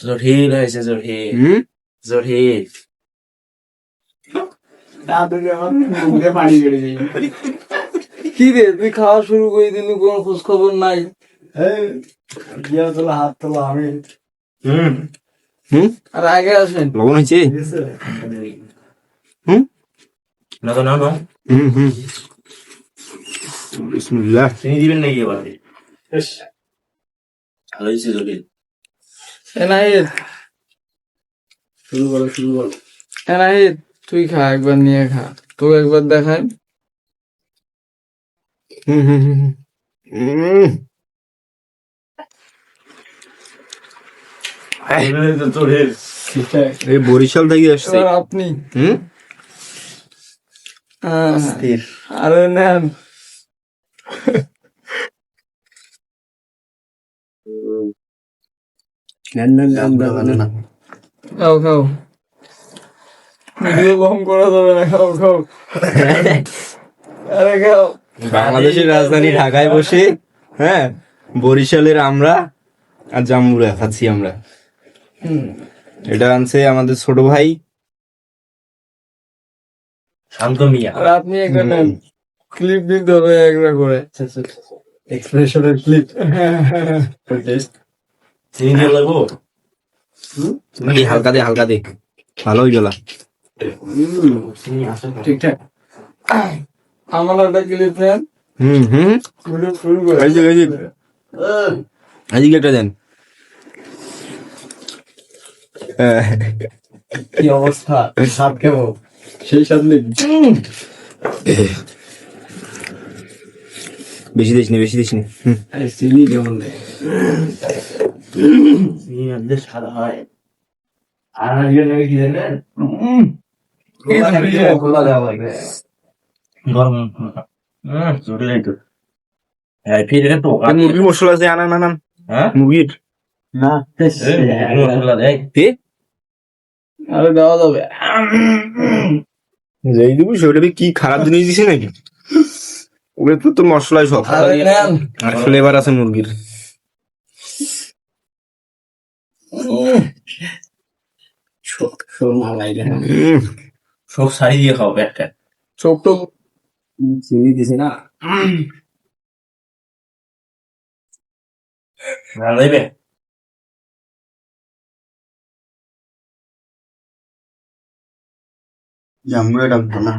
জহির হয়েছে জহির জহির কি রে তুই খাওয়া শুরু করে দিলি, কোনো খোঁজ খবর নাই। হাত তোলা আমি আর আগে আসেন। লবণ হয়েছে? না তো না বিসমিল্লাহ। চিনি দিবেন নাকি এবার? ভালো হয়েছে জহির। এনাহিদ শুরু করো এনাহিদ তুই খা, একবার নিয়ে খা, তোকে একবার দেখাই। জহির এই বরিশাল থেকে আসছে। এবার আপনি হুম আরে নেন। খাও খাও, ভিডিও কম করা যাবে না, খাও খাও। আরে খাও। বাংলাদেশের রাজধানী ঢাকায় বসে হ্যাঁ বরিশালের আমরা আর জাম্বুরা খাচ্ছি আমরা। এটা আনছে আমাদের ছোট ভাই শান্ত মিয়া। আর আপনি একটা নেন, ক্লিপ দিতে হবে একটা করে। এক্সপ্রেশনের ক্লিপ চিনি দিয়ে লাগবো? এই হালকা দে ভালো হয়ে গেল। চিনি আছে ঠিকঠাক। আমার একটা ক্লিপ নেন, ভিডিও শুরু করে। এদিকে একটা দেন। কি অবস্থা, স্বাদ কেমন? সেই স্বাদ নেই। বেশি দিস নি চিনি কেমন নেই? চিনি আনলে সাদা হয়। আর আজকে নাকি কি জানেন? খোলা দেওয়া লাগবে। গরম জটিল তো। হ্যাঁ ফিরে তো মুরগির মশলা আছে আনান হ্যাঁ মুরগির না মশলা দেয়। আরে দেওয়া যাবে। যেই দিব সেটা কি খারাপ জিনিস দিছে নাকি? ওগুলো তো তোর মশলাই সব, আরে নেন। আর ফ্লেভার আছে মুরগির। সব সারি দিয়ে খাও পেটটা। ছোট্ট চিনি দিছি না। ভালো দেবে। জাম্বুরা ডাকবো না।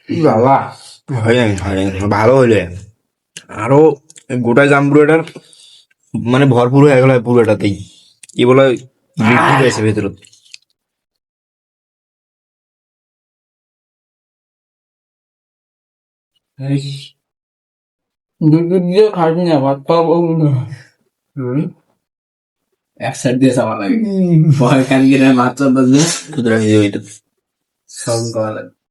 বাবা হয় ভালো হইলে আরো গোটা জাম্বুরাটার মানে ভরপুর হয়ে গেল পুরোটাতেই। কি বলে আছে ভেতর। দুধ দিয়ে খাবি না, ভাত পাবো না। এক সাইড দিয়ে চাওয়া লাগে, ভয় কান গিয়ে মাছ চাপা দিয়ে সুতরাং এই যে ওইটা সব করা লাগে।